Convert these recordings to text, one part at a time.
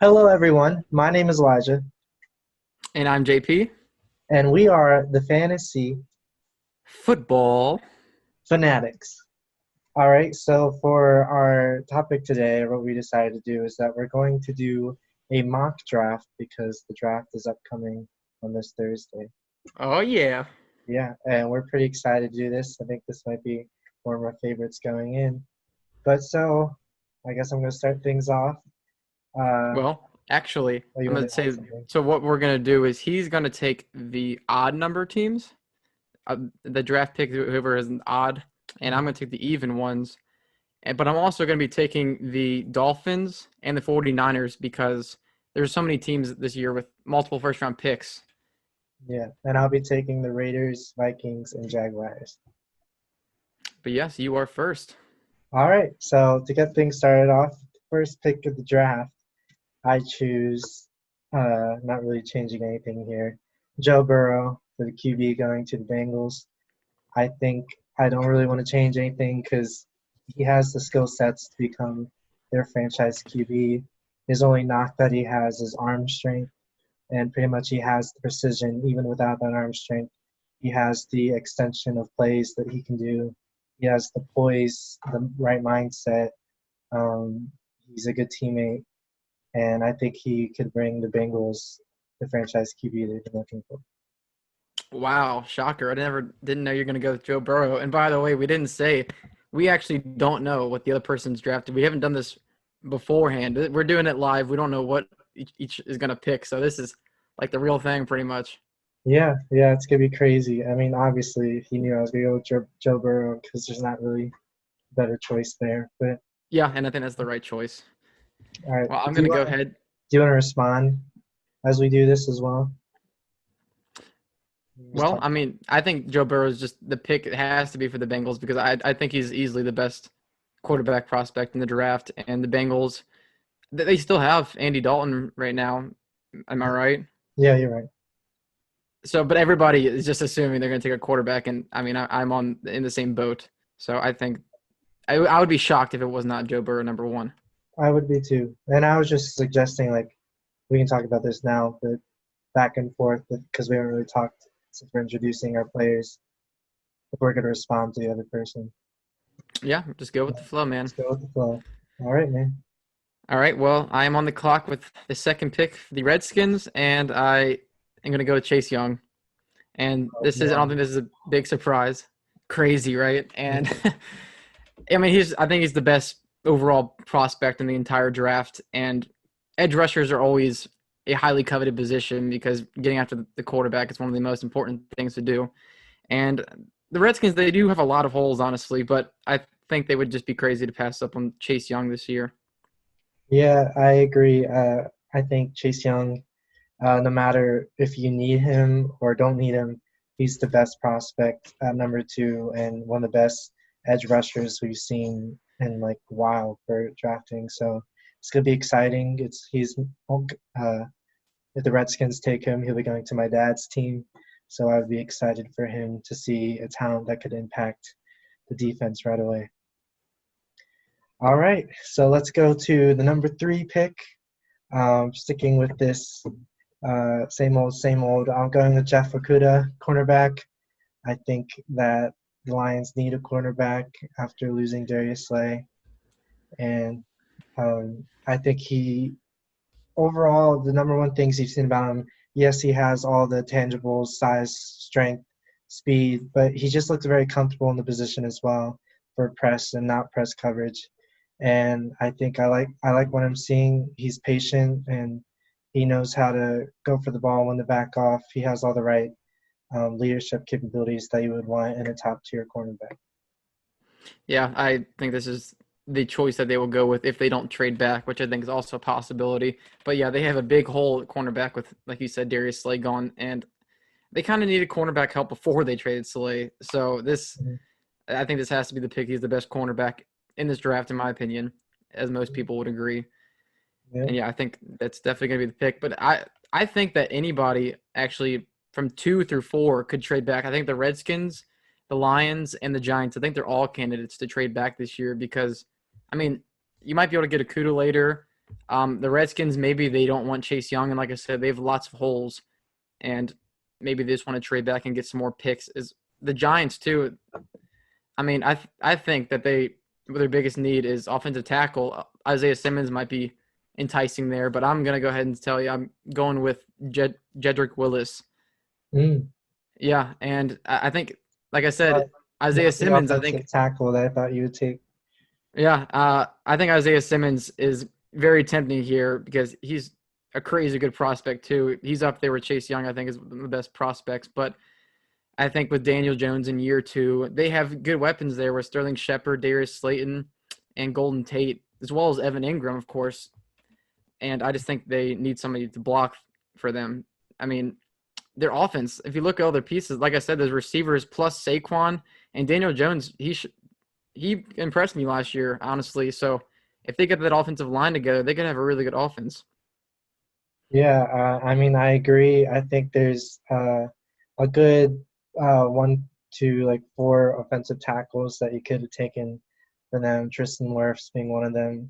Hello, everyone. My name is Elijah, And I'm JP. and we are the Fantasy Football. Fanatics. All right, so for our topic today, what we decided to do is that we're going to do a mock draft because the draft is upcoming on this Thursday. Oh, yeah. Yeah, and we're pretty excited to do this. I think this might be one of my favorites going in. But so, I guess I'm going to start things off. Well, actually, Oh, you I'm want going to to add say something? so. What we're going to do is he's going to take the odd number teams, the draft pick, whoever is an odd, and I'm Mhm. going to take the even ones. But I'm also going to be taking the Dolphins and the 49ers because there's so many teams this year with multiple first round picks. Yeah, and I'll be taking the Raiders, Vikings, and Jaguars. But yes, you are first. All right, so to get things started off, first pick of the draft, I choose, not really changing anything here, Joe Burrow for the QB going to the Bengals. I think I don't really want to change anything because he has the skill sets to become their franchise QB. His only knock that he has is arm strength, and pretty much he has the precision even without that arm strength. He has the extension of plays that he can do. He has the poise, the right mindset. Um, he's a good teammate, and I think he could bring the Bengals the franchise QB they've been looking for. Wow, shocker. Didn't know you're going to go with Joe Burrow. And by the way, we didn't say we actually don't know what the other person's drafted. We haven't done this beforehand. We're doing it live. We don't know what each is going to pick. So this is like the real thing pretty much. Yeah, yeah, it's gonna be crazy. I mean, obviously, he knew I was gonna go with Joe Burrow because there's not really a better choice there. But Yeah, and I think that's the right choice. all right, Well, I'm going to go ahead. do you want to respond as we do this as well? Just Well, talk. I mean, I think Joe Burrow is just the pick. It has to be for the Bengals because I think he's easily the best quarterback prospect in the draft. And the Bengals, they still have Andy Dalton right now. Am I right? Yeah, you're right. So, but everybody is just assuming they're going to take a quarterback, and I mean, I'm on in the same boat. So I think I would be shocked if it was not Joe Burrow number one. I would be too. And I was just suggesting like we can talk about this now, but back and forth because we haven't really talked since we're introducing our players. If we're gonna respond to the other person, Yeah, just go with the flow, let's man. go with the flow. All right, man. All right, well, I am on the clock with the second pick for the Redskins, and I am going to go with Chase Young. And Oh, I don't man. think this is a big surprise. Crazy, right? And Mhm. I mean, I think he's the best overall prospect in the entire draft. And edge rushers are always a highly coveted position because getting after the quarterback is one of the most important things to do. And the Redskins, they do have a lot of holes, honestly, but I think they would just be crazy to pass up on Chase Young this year. Yeah, I agree. I think Chase Young, no matter if you need him or don't need him, he's the best prospect at number two and one of the best edge rushers we've seen in like a while for drafting. So it's gonna be exciting. If the Redskins take him, he'll be going to my dad's team. So I would be excited for him to see a talent that could impact the defense right away. All right, so let's go to the number three pick. Sticking with this same old, same old. I'm going with Jeff Okudah, cornerback. I think that the Lions need a cornerback after losing Darius Slay, and I think he overall the number one things you've seen about him. Yes, he has all the tangibles, size, strength, speed, but he just looks very comfortable in the position as well for press and not press coverage. And I think I like what I'm seeing. He's patient and he knows how to go for the ball when to back off. He has all the right leadership capabilities that you would want in a top tier cornerback. Yeah, I think this is the choice that they will go with if they don't trade back, which I think is also a possibility. But yeah, they have a big hole at cornerback with, like you said, Darius Slay gone, and they kind of needed cornerback help before they traded Slay. So Mhm. I think this has to be the pick. He's the best cornerback in this draft, in my opinion, as most people would agree. Yeah. And yeah, I think that's definitely going to be the pick. But I think that anybody actually from 2 through 4 could trade back. I think the Redskins, the Lions, and the Giants, I think they're all candidates to trade back this year because, I mean, you might be able to get a Cuda later. The Redskins, maybe they don't want Chase Young, and like I said, they have lots of holes, and maybe they just want to trade back and get some more picks. Is the Giants too? I mean, I think that their biggest need is offensive tackle. Isaiah Simmons might be enticing there, but I'm gonna go ahead and tell you I'm going with Jedrick Willis. Mm. Yeah, and I think, like I said, But Isaiah not the Simmons. I think offensive tackle that I thought you would take. yeah, I think Isaiah Simmons is very tempting here because he's a crazy good prospect too. He's up there with Chase Young. I think is the best prospects, but I think with Daniel Jones in year two, they have good weapons there with Sterling Shepard, Darius Slayton, and Golden Tate, as well as Evan Ingram, of course. And I just think they need somebody to block for them. I mean, their offense, if you look at all their pieces, like I said, there's receivers plus Saquon and Daniel Jones. He impressed me last year, honestly. So if they get that offensive line together, they could have a really good offense. Yeah, I mean, I agree. I think there's a good one to like four offensive tackles that you could have taken for them. Tristan Wirfs being one of them.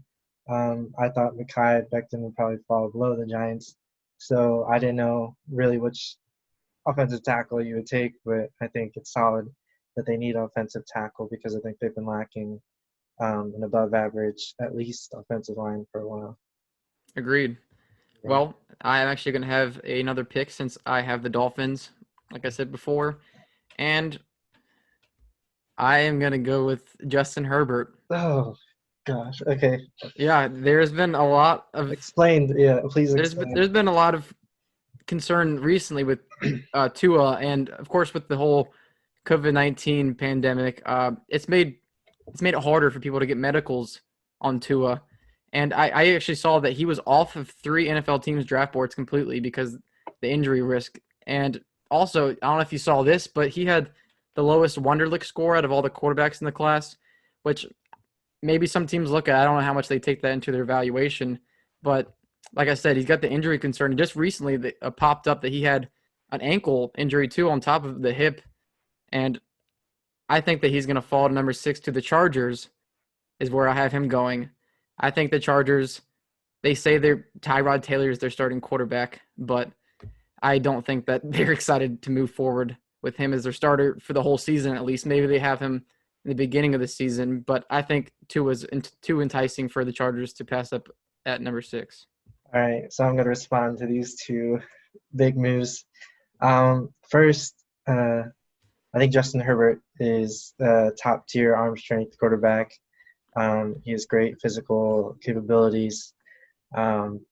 I thought Mekhi Becton would probably fall below the Giants, so I didn't know really which offensive tackle you would take, but I think it's solid that they need offensive tackle because I think they've been lacking an above average, at least offensive line for a while. Agreed. Yeah. Well, I am actually going to have another pick since I have the Dolphins, like I said before. And I am going to go with Justin Herbert. Oh gosh. Okay. Yeah, there's been a lot of Explained. Yeah. Please there's explain. been a lot of concern recently with Tua, and of course with the whole COVID-19 pandemic. It's made it harder for people to get medicals on Tua, and I actually saw that he was off of 3 NFL teams' draft boards completely because the injury risk. And also, I don't know if you saw this, but he had the lowest Wonderlic score out of all the quarterbacks in the class, which maybe some teams look at. I don't know how much they take that into their evaluation, but like I said, he's got the injury concern. Just recently, that popped up that he had an ankle injury too on top of the hip, and I think that he's going to fall to number 6 to the Chargers. Is where I have him going. I think the Chargers. They say they're Tyrod Taylor is their starting quarterback, but I don't think that they're excited to move forward with him as their starter for the whole season. At least maybe they have him in the beginning of the season, but I think two is too enticing for the Chargers to pass up at number 6. All right. So I'm gonna respond to these two big moves. First, I think Justin Herbert is a top tier arm strength quarterback. He has great physical capabilities. Um,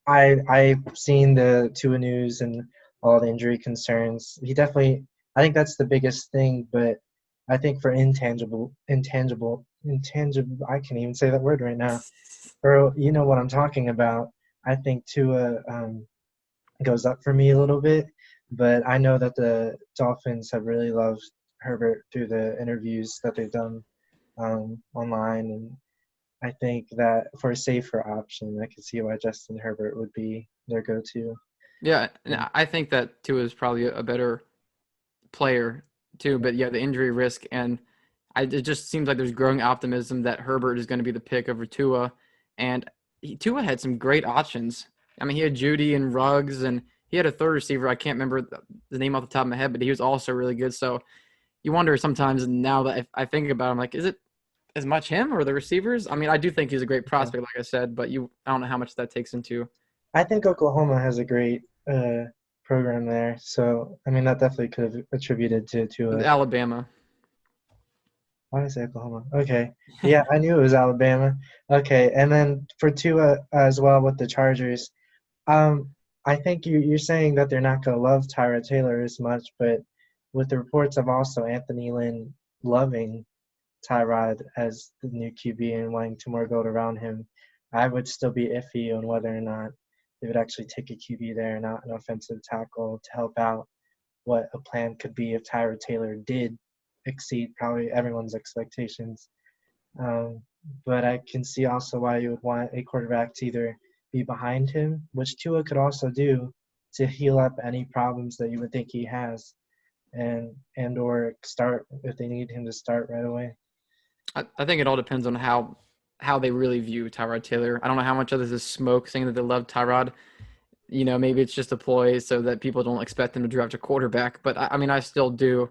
I've seen the Tua news and all the injury concerns. I think that's the biggest thing. But I think for intangible, I can't even say that word right now. Or you know what I'm talking about. I think Tua goes up for me a little bit, but I know that the Dolphins have really loved Herbert through the interviews that they've done online, and I think that for a safer option, I could see why Justin Herbert would be their go-to. Yeah, and Um, I think that Tua is probably a better player too. But yeah, the injury risk and it just seems like there's growing optimism that Herbert is going to be the pick over Tua, and Tua had some great options. I mean, he had Judy and Ruggs, and he had a third receiver. I can't remember the name off the top of my head, but he was also really good. So you wonder sometimes now that I think about him, like, is it as much him or the receivers? I mean, I do think he's a great yeah. prospect, like I said, but I don't know how much that takes into I think Oklahoma has a great program there, so I mean that definitely could have attributed to Tua. Alabama. Why did I say Oklahoma? Okay. Yeah, I knew it was Alabama. Okay, and then for Tua as well with the Chargers, um, I think you're saying that they're not going to love Tyrod Taylor as much, but with the reports of also Anthony Lynn loving Tyrod as the new QB and wanting to more build around him, I would still be iffy on whether or not they would actually take a QB there, not an offensive tackle to help out what a plan could be if Tyrod Taylor did exceed probably everyone's expectations. Um, but I can see also why you would want a quarterback to either be behind him, which Tua could also do to heal up any problems that you would think he has, and or start if they need him to start right away. I think it all depends on how how they really view Tyrod Taylor. I don't know how much of this is smoke, saying that they love Tyrod. Maybe it's just a ploy so that people don't expect them to draft a quarterback. But I mean, I still do.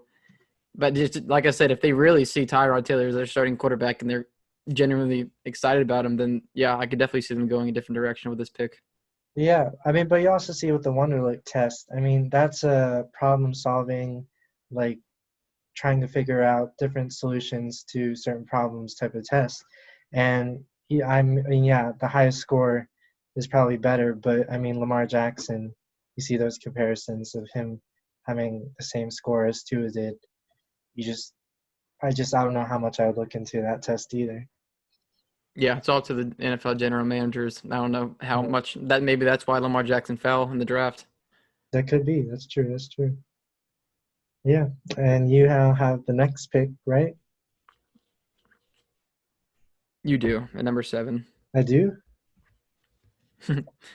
But just like I said, if they really see Tyrod Taylor as their starting quarterback and they're genuinely excited about him, then yeah, I could definitely see them going a different direction with this pick. Yeah, I mean, but you also see with the Wonderlic test, I mean, that's a problem solving, like trying to figure out different solutions to certain problems type of test. And I mean, yeah, the highest score is probably better, but I mean, Lamar Jackson, you see those comparisons of him having the same score as Tua did. You just, I don't know how much I would look into that test either. Yeah, it's all to the NFL general managers. I don't know how Yeah, much that maybe that's why Lamar Jackson fell in the draft. that could be. That's true. That's true. Yeah, and you have the next pick, right? You do at number 7. I do.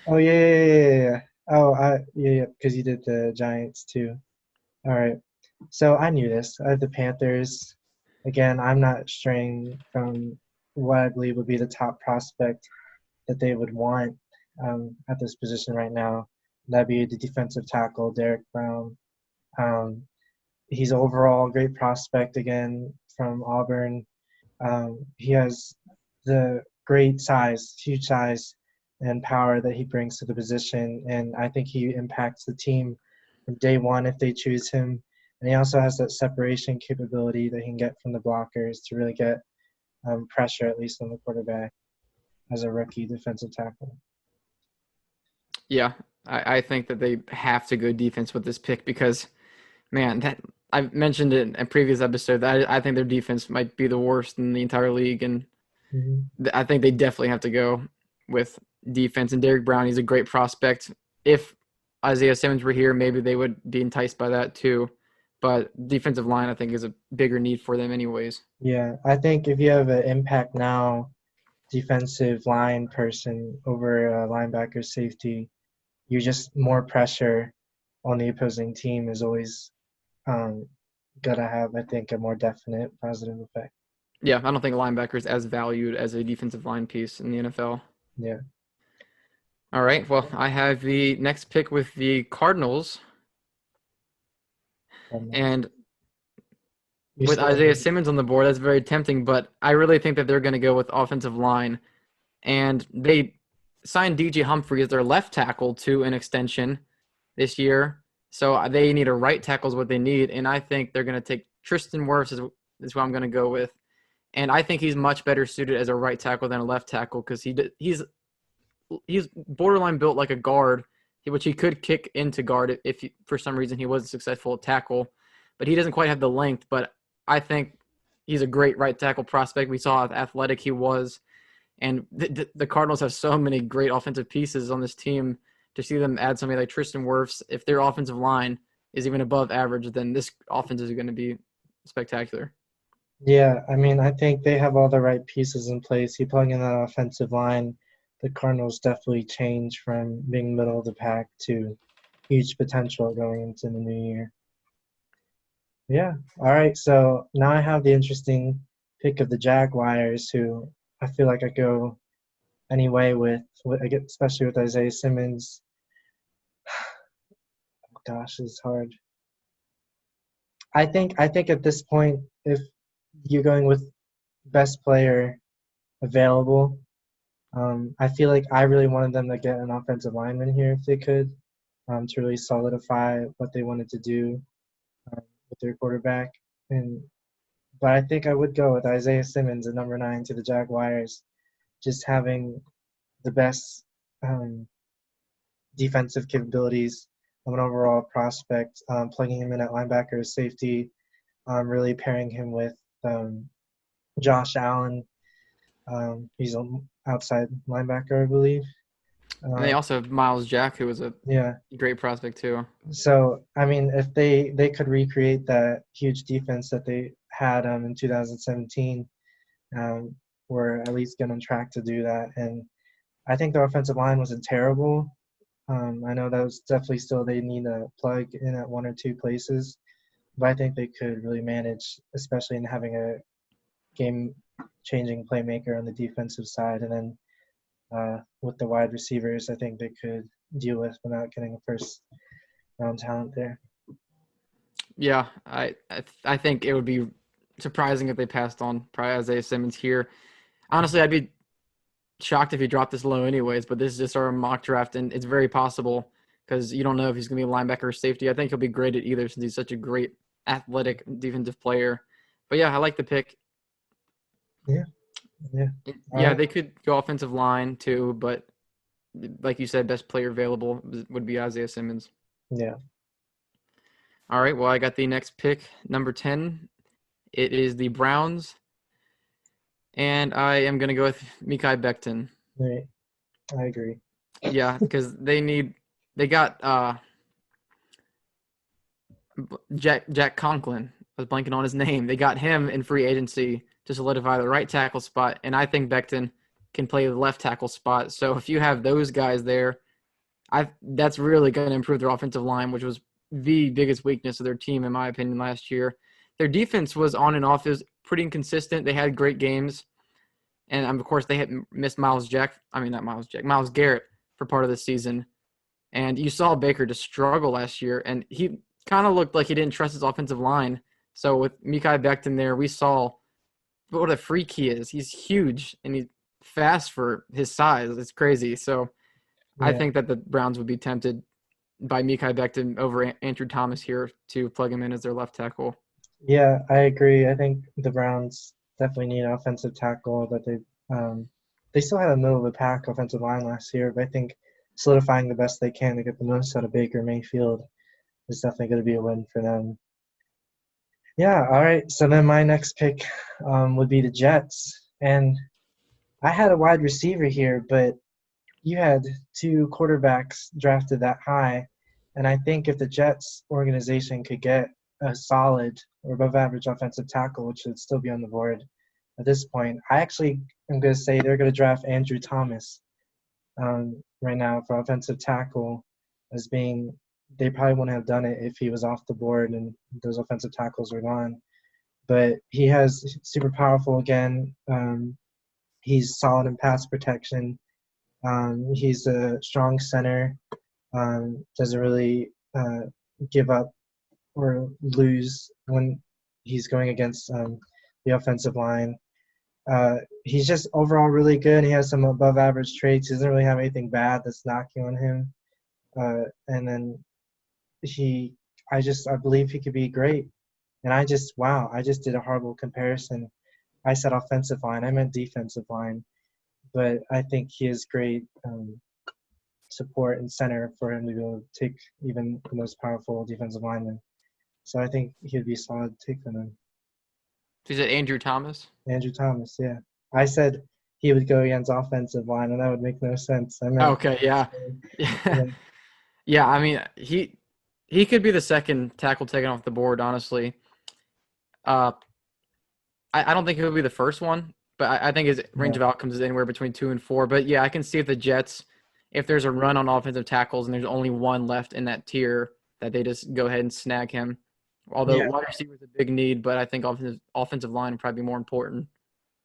Oh yeah, yeah, yeah, yeah, yeah. Oh, yeah, because you did the Giants too. All right. So I knew this. I have the Panthers. Again, I'm not straying from what I believe would be the top prospect that they would want at this position right now. That'd be the defensive tackle, Derek Brown. Um, he's overall a great prospect again from Auburn. He has the great size, huge size, and power that he brings to the position, and I think he impacts the team from day one if they choose him. And he also has that separation capability that he can get from the blockers to really get pressure, at least on the quarterback, as a rookie defensive tackle. Yeah, I think that they have to go defense with this pick because, man, that I've mentioned it in a previous episode that I think their defense might be the worst in the entire league, and Mm-hmm. I think they definitely have to go with defense. And Derek Brown, he's a great prospect. If Isaiah Simmons were here, maybe they would be enticed by that too. But defensive line, I think, is a bigger need for them, anyways. Yeah, I think if you have an impact now defensive line person over a linebacker safety, you just more pressure on the opposing team is always um, gonna have, I think, a more definite positive effect. Yeah, I don't think linebacker is as valued as a defensive line piece in the NFL. Yeah. All right, well, I have the next pick with the Cardinals, and You with still Isaiah Simmons on the board, that's very tempting, but I really think that they're going to go with offensive line. And they signed DJ Humphrey as their left tackle to an extension this year. So they need a right tackle is what they need. And I think they're going to take Tristan Wirfs is who I'm going to go with. And I think he's much better suited as a right tackle than a left tackle because he's borderline built like a guard, which he could kick into guard if he, for some reason he wasn't successful at tackle. But he doesn't quite have the length. But I think he's a great right tackle prospect. We saw how athletic he was. And the Cardinals have so many great offensive pieces on this team. To see them add somebody like Tristan Wirfs, if their offensive line is even above average, then this offense is going to be spectacular. Yeah, I mean, I think they have all the right pieces in place. You plug in that offensive line, the Cardinals definitely change from being middle of the pack to huge potential going into the new year. Yeah. All right. So now I have the interesting pick of the Jaguars, who I feel like I go anyway especially with Isaiah Simmons. Gosh, it's hard. I think at this point, if you're going with best player available, I feel like I really wanted them to get an offensive lineman here if they could, to really solidify what they wanted to do with their quarterback. But I think I would go with Isaiah Simmons at number 9 to the Jaguars, just having the best um, defensive capabilities of an overall prospect, plugging him in at linebacker or safety, really pairing him with um, Josh Allen. He's an outside linebacker, I believe. And they Uh, also have Miles Jack, who was a yeah. great prospect too. So I mean, if they could recreate that huge defense that they had in 2017, we're at least getting on track to do that. And I think the offensive line wasn't terrible. I know that was definitely still they need to plug in at one or two places, but I think they could really manage, especially in having a game changing playmaker on the defensive side, and then with the wide receivers, I think they could deal with without getting a first round talent there. Yeah, I think it would be surprising if they passed on probably Isaiah Simmons here. Honestly, I'd be shocked if he dropped this low anyways, but this is just our mock draft, and it's very possible because you don't know if he's going to be a linebacker or safety. I think he'll be great at either since he's such a great athletic defensive player. But yeah, I like the pick. Yeah. Yeah, they could go offensive line too, but like you said, best player available would be Isaiah Simmons. Yeah. All right, well, I got the next pick, number 10. It is the Browns, and I am going to go with Mekhi Becton. Right. I agree. Yeah, because they got Jack Conklin. I was blanking on his name. They got him in free agency to solidify the right tackle spot, and I think Becton can play the left tackle spot. So if you have those guys there, that's really going to improve their offensive line, which was the biggest weakness of their team, in my opinion, last year. Their defense was on and off. It was pretty inconsistent. They had great games. And, of course, they had missed Myles Garrett for part of the season. And you saw Baker just struggle last year, and he kind of looked like he didn't trust his offensive line. So with Mekhi Becton there, we saw what a freak he is. He's huge, and he's fast for his size. It's crazy. So Yeah. I think that the Browns would be tempted by Mekhi Becton over Andrew Thomas here to plug him in as their left tackle. Yeah, I agree. I think the Browns definitely need an offensive tackle. That they still had a middle of the pack offensive line last year, but I think solidifying the best they can to get the most out of Baker Mayfield is definitely going to be a win for them. Yeah, all right. So then my next pick would be the Jets. And I had a wide receiver here, but you had two quarterbacks drafted that high. And I think if the Jets organization could get a solid or above average offensive tackle, which should still be on the board at this point, I actually am going to say they're going to draft Andrew Thomas right now for offensive tackle as being – they probably wouldn't have done it if he was off the board and those offensive tackles were gone. But he has super powerful again. He's solid in pass protection. He's a strong center. Doesn't really give up or lose when he's going against the offensive line. He's just overall really good. He has some above average traits. He doesn't really have anything bad that's knocking on him. And then I believe he could be great. And I just did a horrible comparison. I said offensive line. I meant defensive line. But I think he is great support and center for him to be able to take even the most powerful defensive lineman. So I think he would be a solid take for them. So you said Andrew Thomas? Andrew Thomas, yeah. I said he would go against offensive line, and that would make no sense. Okay, yeah. Yeah, I mean, he could be the second tackle taken off the board, honestly. I don't think he would be the first one, but I think his range of outcomes is anywhere between 2 and 4. But, yeah, I can see if the Jets, if there's a run on offensive tackles and there's only one left in that tier, that they just go ahead and snag him. Although wide receiver is a big need, but I think offensive line would probably be more important.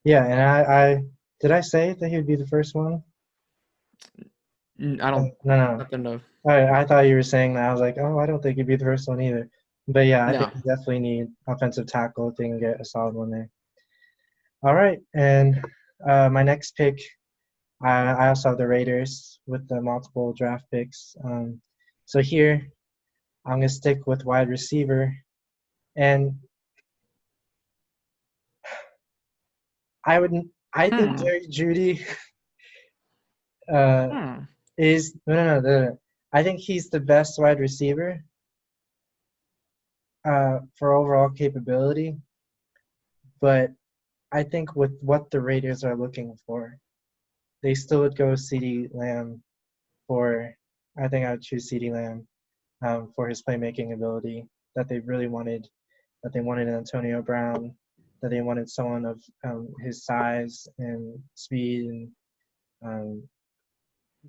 Yeah, and I did I say that he would be the first one? I don't know. I thought you were saying that. I was like, I don't think he'd be the first one either. But, yeah, I think they definitely need offensive tackle if they can get a solid one there. All right, and my next pick, I also have the Raiders with the multiple draft picks. So here, I'm going to stick with wide receiver. And I think Jerry Jeudy is – no. I think he's the best wide receiver for overall capability. But I think with what the Raiders are looking for, they still would go CeeDee Lamb for – I think I would choose CeeDee Lamb for his playmaking ability that they really wanted, that they wanted Antonio Brown, that they wanted someone of his size and speed and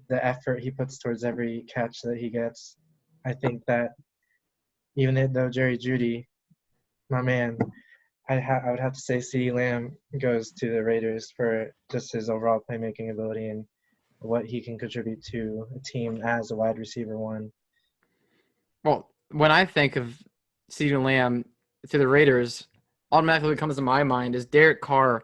the effort he puts towards every catch that he gets. I think that even though Jerry Jeudy, my man, I would have to say CeeDee Lamb goes to the Raiders for just his overall playmaking ability and what he can contribute to a team as a wide receiver one. Well, when I think of CeeDee Lamb to the Raiders, automatically what comes to my mind is Derek Carr.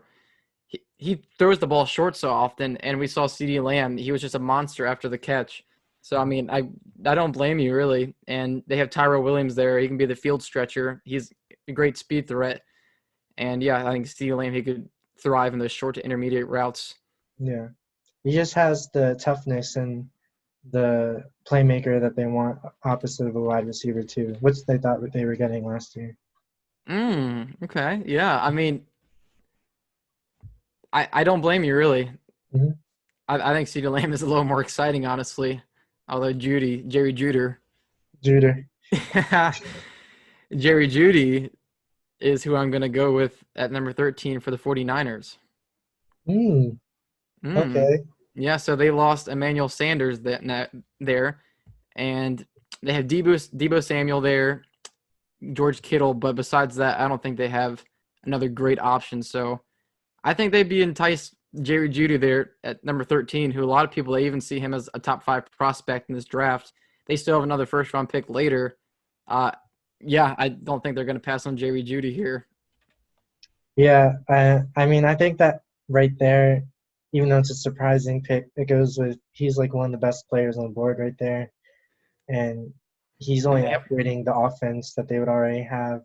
He throws the ball short so often, and we saw CeeDee Lamb. He was just a monster after the catch. So, I mean, I don't blame you, really. And they have Tyrell Williams there. He can be the field stretcher. He's a great speed threat. And, yeah, I think CeeDee Lamb, he could thrive in those short to intermediate routes. Yeah. He just has the toughness and the playmaker that they want opposite of a wide receiver too, which they thought they were getting last year. Okay. Yeah, I mean, I don't blame you, really. Mm-hmm. I think CeeDee Lamb is a little more exciting, honestly. Although Jerry Juder. Juder. Jerry Jeudy is who I'm going to go with at number 13 for the 49ers. Okay. Yeah, so they lost Emmanuel Sanders there, and they have Debo Samuel there, George Kittle, but besides that, I don't think they have another great option. So I think they'd be enticed Jerry Jeudy there at number 13, who a lot of people, they even see him as a top 5 prospect in this draft. They still have another first-round pick later. Yeah, I don't think they're going to pass on Jerry Jeudy here. Yeah, I mean, I think that right there, even though it's a surprising pick, it goes with he's like one of the best players on the board right there. And he's only upgrading the offense that they would already have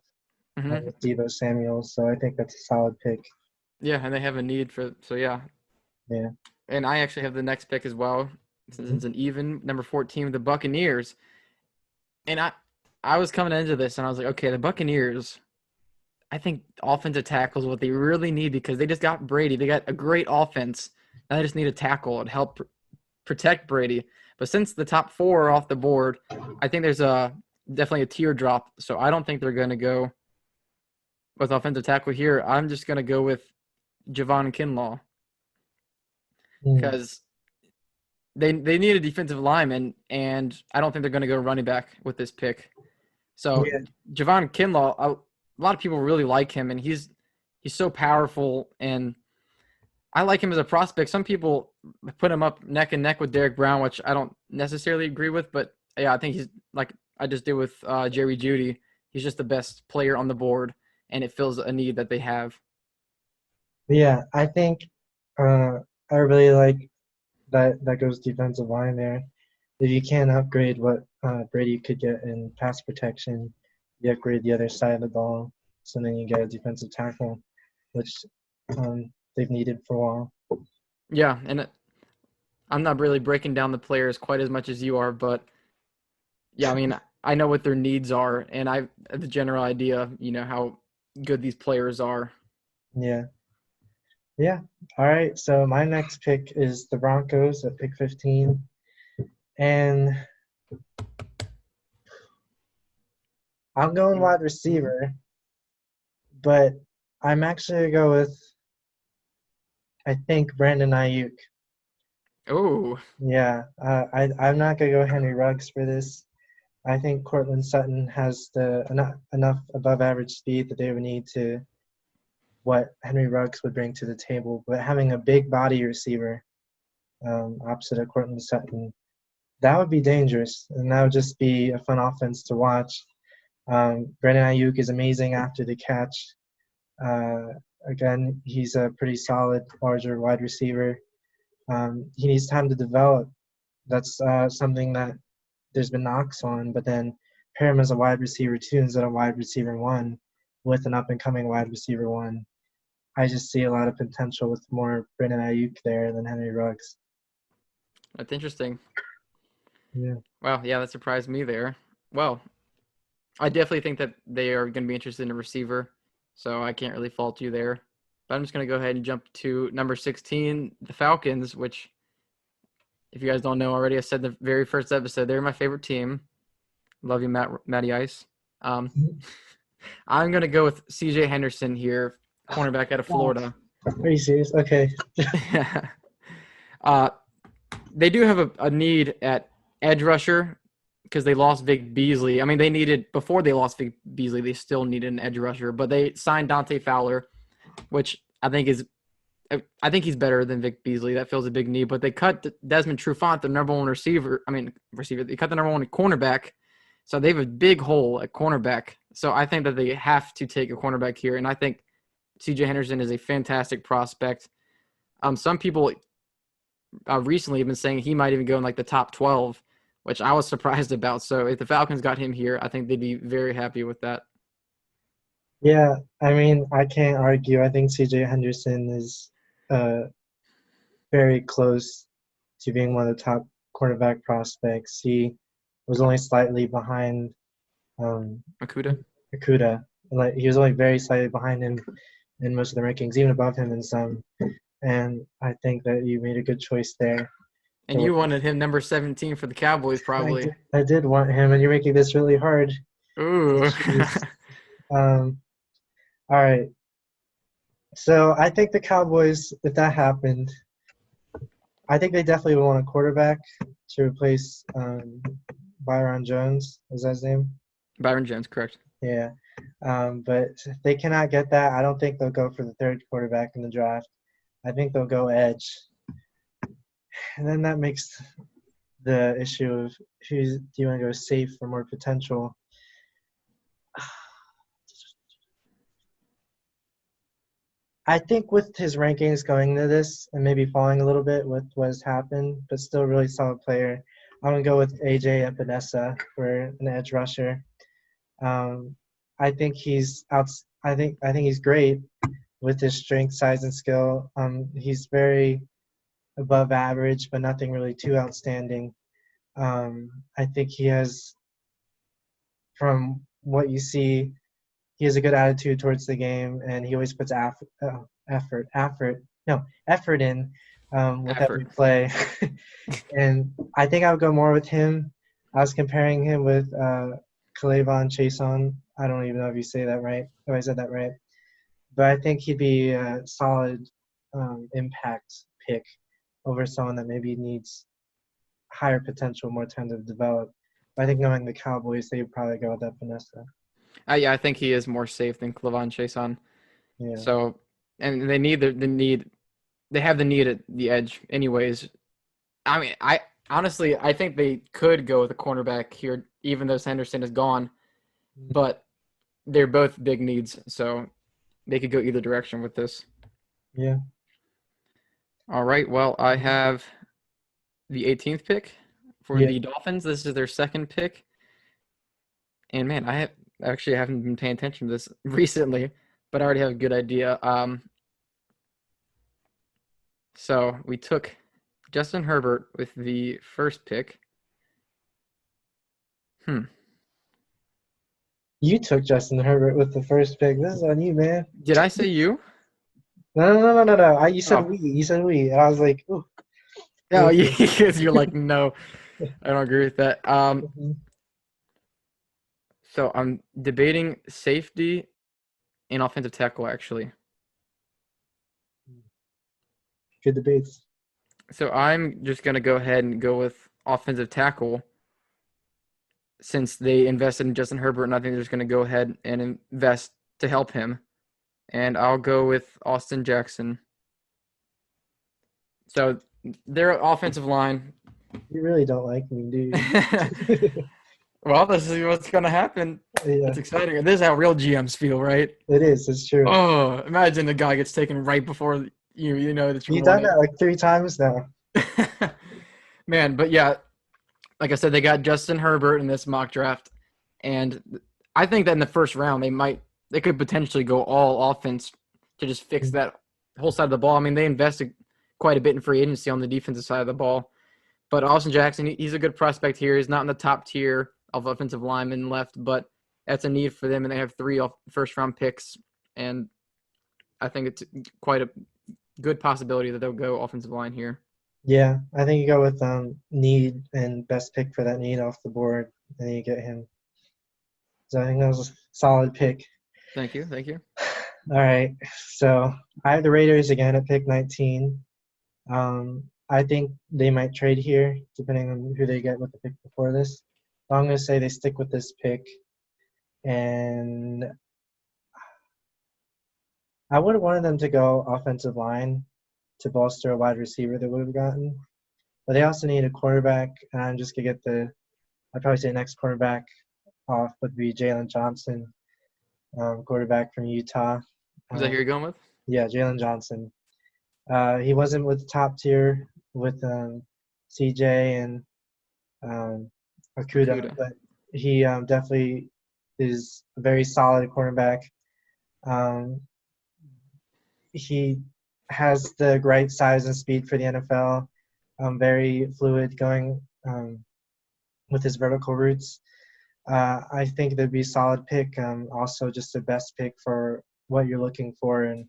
with Debo Samuel. So I think that's a solid pick. Yeah, and they have a need for – so, yeah. Yeah. And I actually have the next pick as well. Since it's an even, number 14, the Buccaneers. And I was coming into this, and I was like, okay, the Buccaneers, I think offensive tackle is what they really need because they just got Brady. They got a great offense. Now they just need a tackle and help protect Brady. But since the top 4 are off the board, I think there's definitely a teardrop. So I don't think they're going to go with offensive tackle here. I'm just going to go with Javon Kinlaw because they need a defensive lineman, and I don't think they're going to go running back with this pick. So Javon Kinlaw, a lot of people really like him, and he's so powerful, and I like him as a prospect. Some people put him up neck and neck with Derek Brown, which I don't necessarily agree with, but yeah, I think he's like I just did with Jerry Jeudy. He's just the best player on the board, and it fills a need that they have. Yeah, I think I really like that goes defensive line there. If you can't upgrade what Brady could get in pass protection, you upgrade the other side of the ball, so then you get a defensive tackle, which they've needed for a while. Yeah, and I'm not really breaking down the players quite as much as you are, but yeah, I mean, I know what their needs are, and I have the general idea, how good these players are. Yeah. Yeah. All right. So my next pick is the Broncos at pick 15. And I'm going wide receiver, but I'm actually going to go with, I think, Brandon Ayuk. Oh. Yeah. I'm not going to go Henry Ruggs for this. I think Cortland Sutton has enough above average speed that they would need to what Henry Ruggs would bring to the table. But having a big body receiver opposite of Cortland Sutton, that would be dangerous, and that would just be a fun offense to watch. Brandon Ayuk is amazing after the catch. Again, he's a pretty solid, larger wide receiver. He needs time to develop. That's something that there's been knocks on, but then pair him as a wide receiver 2 instead of wide receiver 1 with an up-and-coming wide receiver 1. I just see a lot of potential with more Brandon Ayuk there than Henry Ruggs. That's interesting. Yeah. Wow, yeah, that surprised me there. Well, I definitely think that they are going to be interested in a receiver, so I can't really fault you there. But I'm just going to go ahead and jump to number 16, the Falcons, which, if you guys don't know already, I said in the very first episode, they're my favorite team. Love you, Matty Ice. I'm going to go with C.J. Henderson here, cornerback out of Florida. Are you serious? Okay. They do have a need at edge rusher, because they lost Vic Beasley. I mean, before they lost Vic Beasley, they still needed an edge rusher, but they signed Dante Fowler, which I think he's better than Vic Beasley. That fills a big need. But they cut Desmond Trufant, the number one receiver. I mean, receiver. They cut the number one cornerback. So they have a big hole at cornerback. So I think that they have to take a cornerback here. And I think C.J. Henderson is a fantastic prospect. Some people recently have been saying he might even go in like the top 12, which I was surprised about. So if the Falcons got him here, I think they'd be very happy with that. Yeah, I mean, I can't argue. I think C.J. Henderson is very close to being one of the top cornerback prospects. He was only slightly behind Akuda? Okuda. Like he was only very slightly behind him in most of the rankings, even above him in some. And I think that you made a good choice there. And you wanted him number 17 for the Cowboys, probably. I did want him, and you're making this really hard. Ooh. All right. So I think the Cowboys, if that happened, I think they definitely would want a quarterback to replace Byron Jones. Is that his name? Byron Jones, correct. Yeah. But if they cannot get that, I don't think they'll go for the third quarterback in the draft. I think they'll go edge. And then that makes the issue of do you want to go safe for more potential? I think with his rankings going into this and maybe falling a little bit with what has happened, but still a really solid player, I'm gonna go with AJ Epinesa for an edge rusher. I think he's out. I think he's great with his strength, size, and skill. He's very above average, but nothing really too outstanding. I think he has, from what you see, he has a good attitude towards the game, and he always puts effort in with every play. And I think I would go more with him. I was comparing him with K'Lavon Chaisson. I don't even know if you say that right. If I said that right. But I think he'd be a solid impact pick over someone that maybe needs higher potential, more time to develop. But I think knowing the Cowboys, they would probably go with that Epinesa. Yeah, I think he is more safe than K'Lavon Chaisson. Yeah. So, and they need the need. They have the need at the edge, anyways. I mean, I think they could go with a cornerback here, even though Henderson is gone. But they're both big needs, so they could go either direction with this. Yeah. All right. Well, I have the 18th pick for the Dolphins. This is their second pick. And man, I haven't been paying attention to this recently, but I already have a good idea. So we took Justin Herbert with the first pick. You took Justin Herbert with the first pick. This is on you, man. Did I say you? No. You said we. You said we. And I was like, ooh. No, because you're like, no, I don't agree with that. So I'm debating safety and offensive tackle, actually. Good debates. So I'm just going to go ahead and go with offensive tackle since they invested in Justin Herbert, and I think they're just going to go ahead and invest to help him. And I'll go with Austin Jackson. So their offensive line. You really don't like me, do you? Well, this is what's going to happen. Yeah. It's exciting. This is how real GMs feel, right? It is. It's true. Oh, imagine the guy gets taken right before you know that you've done that like 3 times now. Man, but yeah, like I said, they got Justin Herbert in this mock draft, and I think that in the first round they could potentially go all offense to just fix that whole side of the ball. I mean, they invested quite a bit in free agency on the defensive side of the ball, but Austin Jackson, he's a good prospect here. He's not in the top tier of offensive linemen left, but that's a need for them, and they have 3 first-round picks, and I think it's quite a good possibility that they'll go offensive line here. Yeah, I think you go with need and best pick for that need off the board, and then you get him. So I think that was a solid pick. Thank you. All right, so I have the Raiders again at pick 19. I think they might trade here, depending on who they get with the pick before this. So I'm going to say they stick with this pick. And I would have wanted them to go offensive line to bolster a wide receiver they would have gotten. But they also need a quarterback. And I'm just going to get I'd probably say next quarterback off would be Jaylen Johnson, quarterback from Utah. Is that who you're going with? Yeah, Jaylen Johnson. He wasn't with the top tier with CJ and Okuda, but he definitely is a very solid cornerback. He has the right size and speed for the NFL. Very fluid going with his vertical routes. I think that'd be a solid pick. Also, just the best pick for what you're looking for and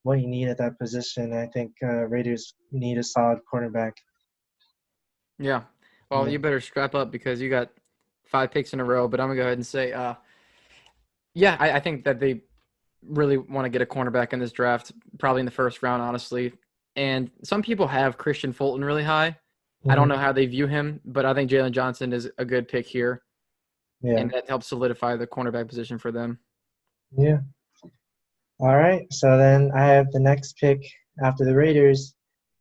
what you need at that position. I think Raiders need a solid cornerback. Yeah. Well, you better strap up because you got 5 picks in a row. But I'm gonna go ahead and say, I think that they really want to get a cornerback in this draft, probably in the first round, honestly. And some people have Christian Fulton really high. Mm-hmm. I don't know how they view him, but I think Jaylen Johnson is a good pick here. Yeah. And that helps solidify the cornerback position for them. Yeah. All right. So then I have the next pick after the Raiders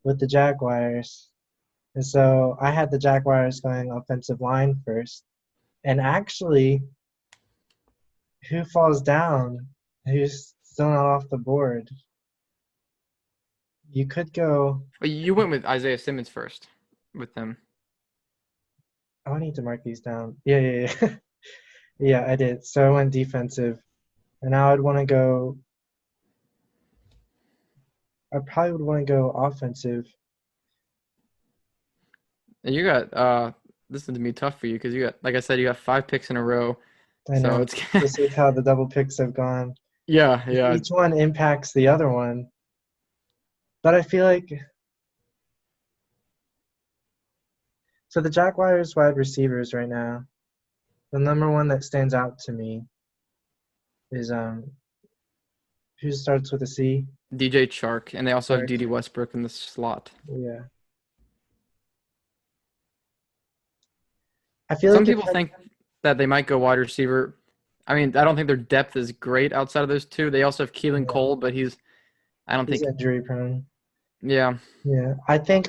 with the Jaguars. And so I had the Jaguars going offensive line first. And actually, who falls down? Who's still not off the board? You could go. You went with Isaiah Simmons first with them. Oh, I need to mark these down. Yeah. Yeah, I did. So I went defensive. And now I'd want to go. I probably would want to go offensive. And you got this is gonna be tough for you because you got, like I said, you got 5 picks in a row. I know. So this is how the double picks have gone. Yeah. Each one impacts the other one. But I feel like so the Jaguars wide receivers right now, the number one that stands out to me is who starts with a C? DJ Chark, and they also have D.D. Westbrook in the slot. Yeah. I feel some like people think that they might go wide receiver. I mean, I don't think their depth is great outside of those two. They also have Keelan Cole, but he's injury prone. Yeah. Yeah. I think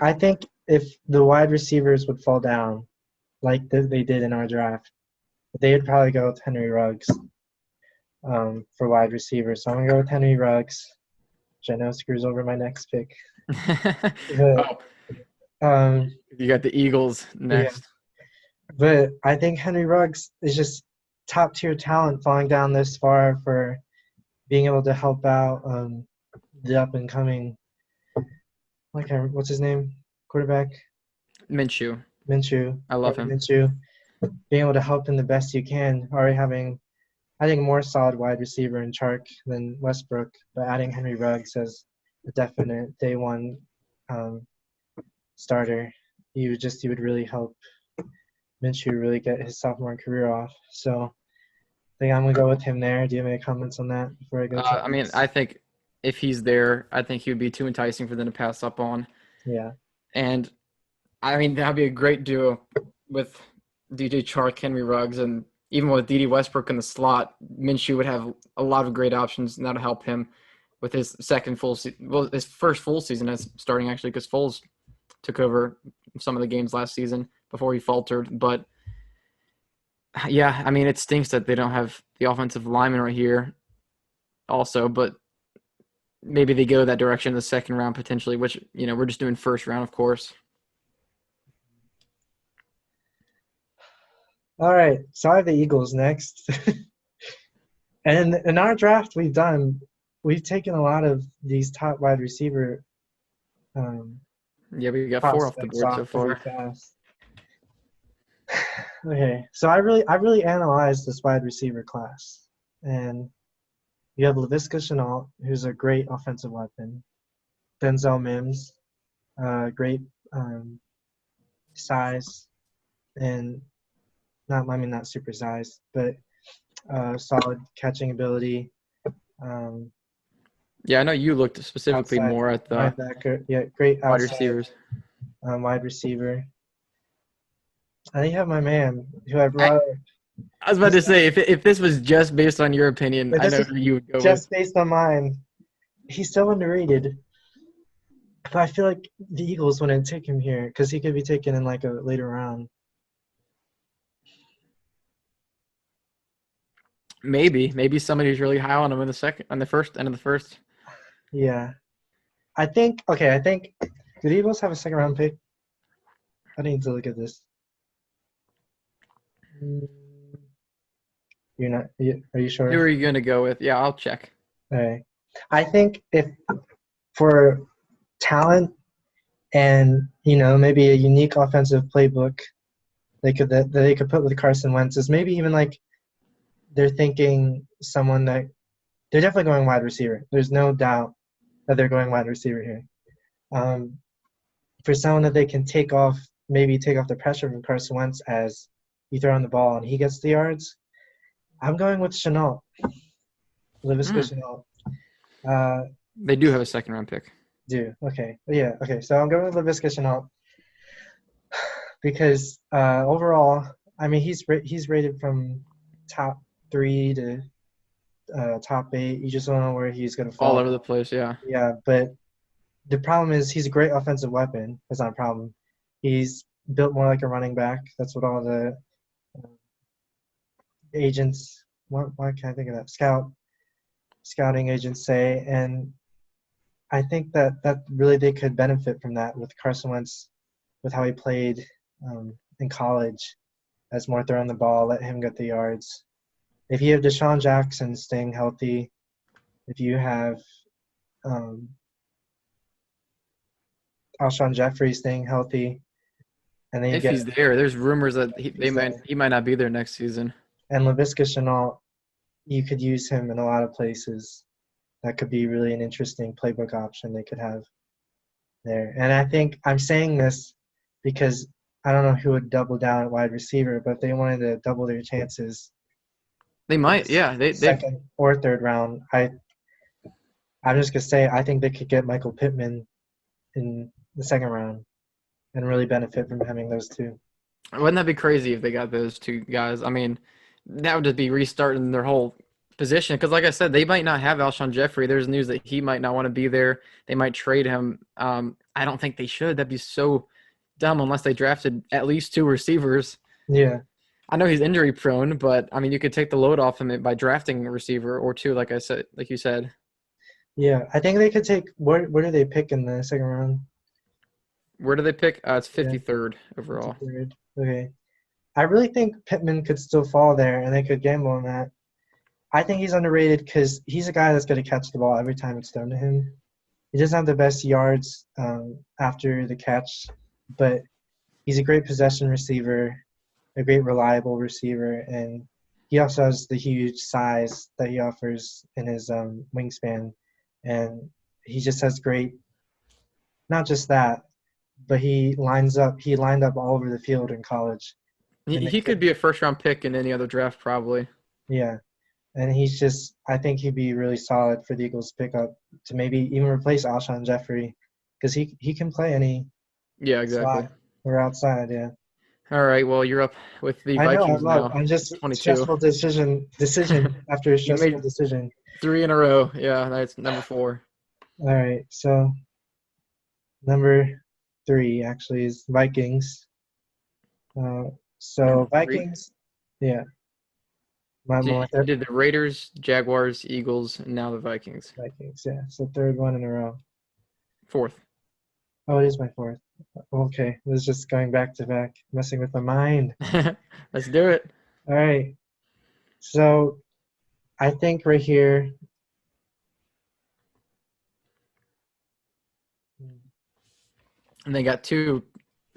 if the wide receivers would fall down like they did in our draft, they would probably go with Henry Ruggs for wide receiver. So I'm going to go with Henry Ruggs, which I know screws over my next pick. But, you got the Eagles next. Yeah. But I think Henry Ruggs is just top-tier talent falling down this far for being able to help out the up-and-coming what's his name? Quarterback? Minshew. I love him. Minshew. Being able to help him the best you can. Already having, I think, a more solid wide receiver in Chark than Westbrook. But adding Henry Ruggs as a definite day one starter, he would really help Minshew really get his sophomore career off. So I think I'm going to go with him there. Do you have any comments on that before I go? I mean, I think if he's there, I think he would be too enticing for them to pass up on. Yeah. And, I mean, that would be a great duo with DJ Chark, Henry Ruggs, and even with D.D. Westbrook in the slot, Minshew would have a lot of great options, and that would help him with his his first full season as starting, actually, because Foles took over some of the games last season before he faltered. But, yeah, I mean, it stinks that they don't have the offensive lineman right here also, but maybe they go that direction in the second round potentially, which, we're just doing first round, of course. All right, so I have the Eagles next. And in our draft we've taken a lot of these top wide receiver yeah, we got 4 off the board so far. Okay, so I really analyzed this wide receiver class, and you have Laviska Shenault, who's a great offensive weapon. Denzel Mims, great size, and not super size, but solid catching ability. Yeah, I know you looked specifically more at the linebacker. Yeah, great wide receivers. Wide receiver. I have my man who I I, brought. I was about He's to say if this was just based on your opinion, but I this know is who you would go with. just based on mine. He's so underrated. But I feel like the Eagles wouldn't take him here because he could be taken in like a later round. Maybe somebody who's really high on him in the second, on the first end of the first. Yeah. I think do the Eagles have a second round pick? I need to look at this. Mm, You're not are you Who sure? are you gonna go with? Yeah, I'll check. Okay. I think if for talent and maybe a unique offensive playbook that they could put with Carson Wentz is maybe even like they're thinking someone that they're definitely going wide receiver. There's no doubt that they're going wide receiver here. Um, for someone that they can maybe take off the pressure from Carson Wentz as you throw on the ball and he gets the yards. I'm going with Chenault, Laviska Mm, Chenault. Uh, they do have a second round pick. okay, yeah, okay. So I'm going with Laviska Chenault because overall, I mean, he's rated from top 3 to top 8. You just don't know where he's going to All fall. over the place, yeah. Yeah, but the problem is he's a great offensive weapon. That's not a problem. He's built more like a running back. That's what all the uh, agents. Why can't I think of that? Scouting agents say, and I think that really they could benefit from that with Carson Wentz, with how he played in college, as more throwing the ball, let him get the yards. If you have Deshaun Jackson staying healthy, if you have um, Alshon Jeffrey staying healthy, and then you If get he's there, there's rumors that he's there, he might not be there next season. and Laviska Shenault, you could use him in a lot of places. That could be really an interesting playbook option they could have there. And I think I'm saying this because I don't know who would double down at wide receiver, but if they wanted to double their chances They in might, the yeah. They've second or third round, I'm just gonna say I think they could get Michael Pittman in the second round and really benefit from having those two. wouldn't that be crazy if they got those two guys? I mean, that would just be restarting their whole position. Because, like I said, they might not have Alshon Jeffrey. There's news that he might not want to be there. They might trade him. I don't think they should. That'd be so dumb unless they drafted at least two receivers. Yeah, I know he's injury prone, but I mean, you could take the load off him by drafting a receiver or two, like I said, like you said. yeah. I think they could take where do they pick in the second round? Where do they pick? It's Yeah, 53rd overall. 53rd. Okay. I really think Pittman could still fall there, and they could gamble on that. I think he's underrated because he's a guy that's going to catch the ball every time it's thrown to him. He doesn't have the best yards after the catch, but he's a great possession receiver, a great reliable receiver, and he also has the huge size that he offers in his wingspan. And he just has great, not just that, but he lined up all over the field in college. And He could be a first round pick in any other draft, probably. yeah, and I think he'd be really solid for the Eagles to pick up to maybe even replace Alshon Jeffrey because he can play any Yeah, exactly. slot or outside. Yeah, All right. Well, you're up with the I know. Vikings now. I'm just 22. stressful decision after a You stressful made decision. three in a row. Yeah, that's number four. All right, so number 3 actually is Vikings. Uh, so Number three. Vikings, yeah, my So my you third did the Raiders, Jaguars, Eagles, and now the Vikings. Vikings. Yeah, so third one in a row. Fourth. Oh, it is my fourth. Okay, this is just going back to back, messing with my mind. Let's do it. All right. So I think right here, And they got two,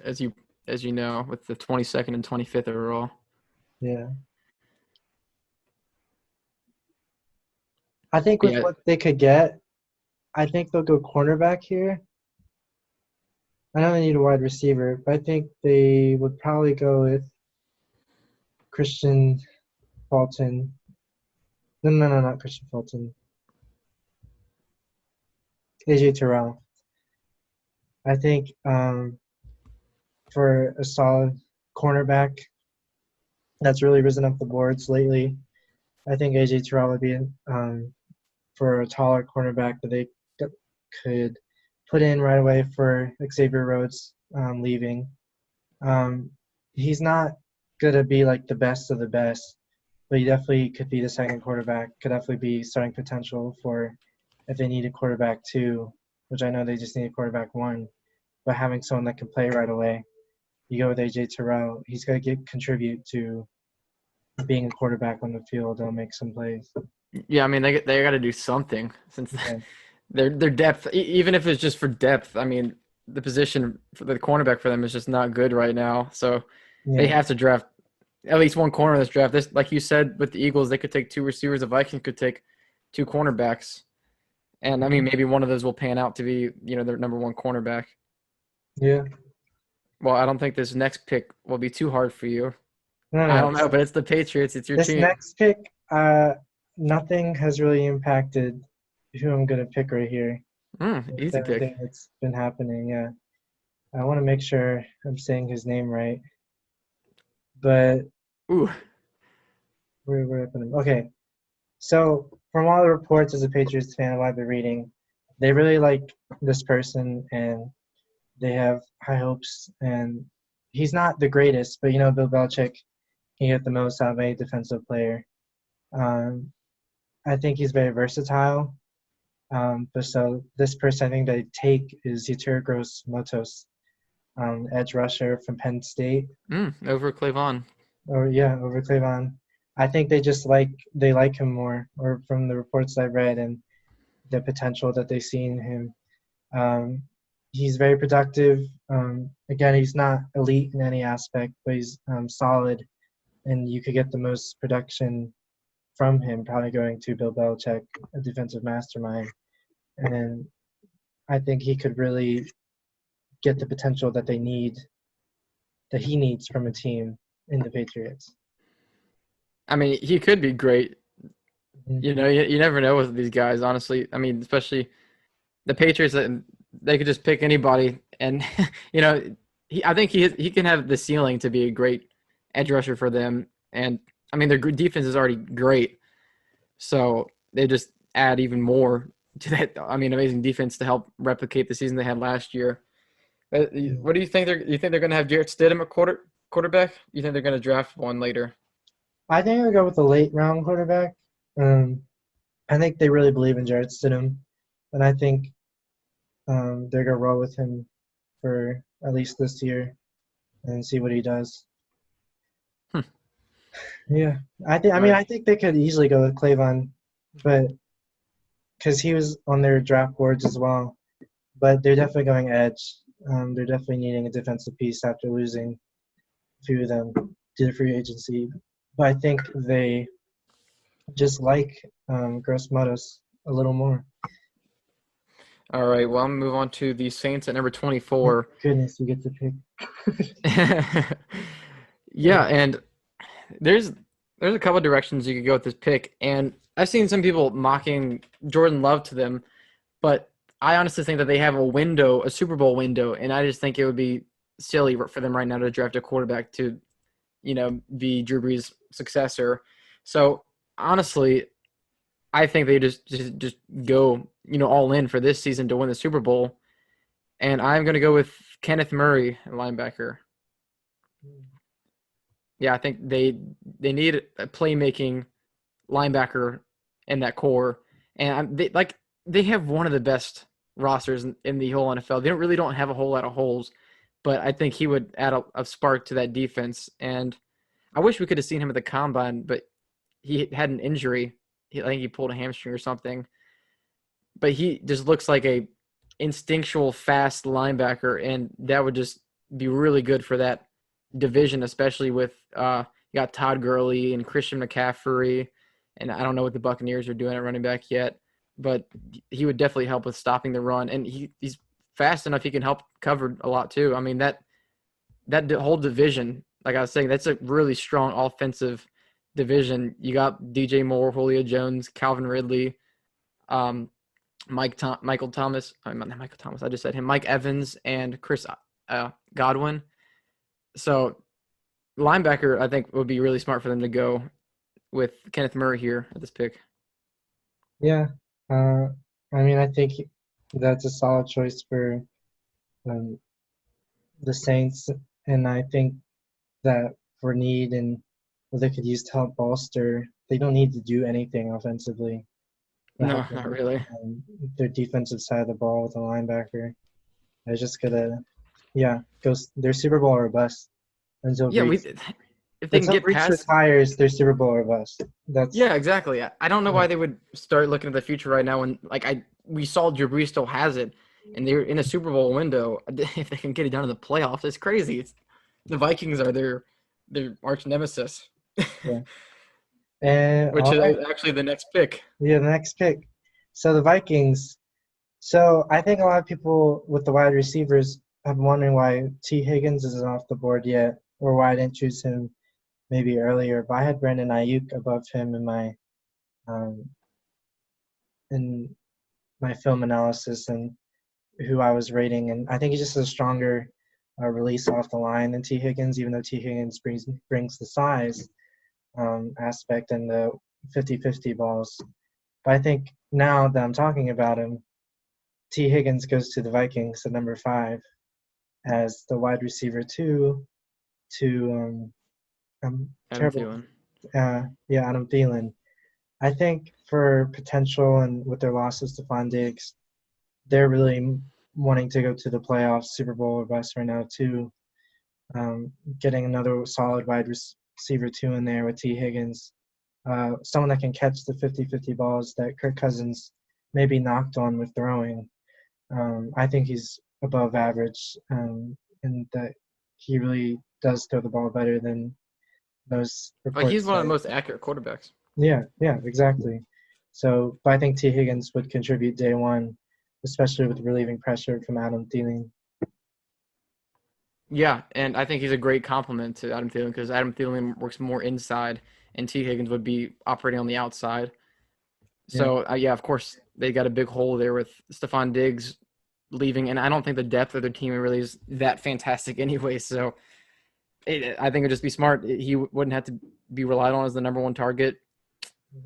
as you know, with the 22nd and 25th overall. yeah, I think with Yeah, what they could get, I think they'll go cornerback here. I know they need a wide receiver, but I think they would probably go with Christian Fulton. No, not Christian Fulton. AJ Terrell. I think for a solid cornerback that's really risen up the boards lately. I think A.J. Terrell would be for a taller cornerback that they could put in right away for Xavier Rhodes leaving. He's not going to be like the best of the best, but he definitely could be the second quarterback, could definitely be starting potential for if they need a quarterback 2, which I know they just need a quarterback 1, but having someone that can play right away. You go with A.J. Terrell, he's going to contribute to being a quarterback on the field. They'll make some plays. Yeah, I mean they got to do something since Yeah. their depth, even if it's just for depth. I mean, the position for the cornerback for them is just not good right now. So they Yeah. have to draft at least one corner in this draft. This, like you said, with the Eagles, they could take 2 receivers. The Vikings could take 2 cornerbacks, and I mean maybe one of those will pan out to be their number 1 cornerback. Yeah. Well, I don't think this next pick will be too hard for you. No, I no. don't know, but it's the Patriots. It's your This team. next pick, nothing has really impacted who I'm going to pick right here. With Easy pick. everything that's been happening, yeah. I want to make sure I'm saying his name right. But Ooh. where I put him? Okay. So from all the reports as a Patriots fan, what I've been reading, they really like this person and they have high hopes. And he's not the greatest, but Bill Belichick can get the most out of a defensive player. I think he's very versatile. But so this person I think they take is Yetur Gross-Matos, edge rusher from Penn State. Over Clavon. Over Clavon. I think they like him more, or from the reports I read and the potential that they see in him. He's very productive. Again, he's not elite in any aspect, but he's solid, and you could get the most production from him, probably going to Bill Belichick, a defensive mastermind. And I think he could really get the potential that he needs from a team in the Patriots. I mean, he could be great. Mm-hmm. You never know with these guys, honestly. I mean, especially the Patriots, they could just pick anybody. And, I think he can have the ceiling to be a great edge rusher for them. And, I mean, their defense is already great. So they just add even more to that, amazing defense to help replicate the season they had last year. What do you think? You think they're going to have Jarrett Stidham at quarterback? You think they're going to draft one later? I think I'll go with the late round quarterback. I think they really believe in Jarrett Stidham, and I think they're gonna roll with him for at least this year and see what he does. Yeah, I think they could easily go with Clavon, but because he was on their draft boards as well. But they're definitely going edge. They're definitely needing a defensive piece after losing a few of them to the free agency. But I think they just like Gross-Matos a little more. All right. Well, I'm gonna move on to the Saints at number 24. Goodness, you get to pick. Yeah, and there's a couple of directions you could go with this pick, and I've seen some people mocking Jordan Love to them, but I honestly think that they have a Super Bowl window, and I just think it would be silly for them right now to draft a quarterback to, be Drew Brees' successor. So honestly, I think they just go, all in for this season to win the Super Bowl, and I'm going to go with Kenneth Murray, linebacker. Yeah, I think they need a playmaking linebacker in that core, and they have one of the best rosters in the whole NFL. They don't have a whole lot of holes, but I think he would add a spark to that defense. And I wish we could have seen him at the combine, but he had an injury. I think he pulled a hamstring or something. But he just looks like a instinctual, fast linebacker, and that would just be really good for that division, especially with you got Todd Gurley and Christian McCaffrey, and I don't know what the Buccaneers are doing at running back yet, but he would definitely help with stopping the run, and he's fast enough he can help cover a lot too. I mean that whole division, like I was saying, that's a really strong offensive division. You got DJ Moore, Julio Jones, Calvin Ridley, Michael Thomas. Not Michael Thomas. I just said him. Mike Evans and Chris Godwin. So linebacker, I think, would be really smart for them to go with Kenneth Murray here at this pick. Yeah. Uh, I mean, I think that's a solid choice for um, the Saints, and I think that for need and what they could use to help bolster, they don't need to do anything offensively to No, help not them, really. their defensive side of the ball with a linebacker. I just gotta, yeah, they're Super Bowl or bust until Yeah, Brees if they can get past. retires. They're Super Bowl or bust. That's Yeah, exactly. I don't know yeah, why they would start looking at the future right now when we saw Drew Brees still has it, and they're in a Super Bowl window. If they can get it done in the playoffs, it's crazy. The Vikings are their arch nemesis, yeah. And which all is right, actually the next pick. yeah, the next pick. So the Vikings. So I think a lot of people with the wide receivers have been wondering why T. Higgins isn't off the board yet, or why I didn't choose him maybe earlier. But I had Brandon Ayuk above him um, in my film analysis and who I was rating, and I think he's just a stronger release off the line than T. Higgins, even though T. Higgins brings the size aspect and the 50-50 balls. But I think now that I'm talking about him, T. Higgins goes to the Vikings at number 5 as the wide receiver to Adam terrible. Thielen. Yeah, Adam Thielen. I think for potential and with their losses to Stephon Diggs, they're really wanting to go to the playoffs, Super Bowl or bust right now too. Getting another solid wide receiver 2 in there with T. Higgins, someone that can catch the 50-50 balls that Kirk Cousins maybe knocked on with throwing. I think he's above average, and that he really does throw the ball better than those Like he's reports one of the say. most accurate quarterbacks. Yeah, exactly. So, but I think T. Higgins would contribute day one, especially with relieving pressure from Adam Thielen. Yeah, and I think he's a great compliment to Adam Thielen because Adam Thielen works more inside, and T. Higgins would be operating on the outside. Yeah, So yeah, of course they got a big hole there with Stephon Diggs leaving, and I don't think the depth of their team really is that fantastic anyway. So I think it'd just be smart. He wouldn't have to be relied on as the number one target.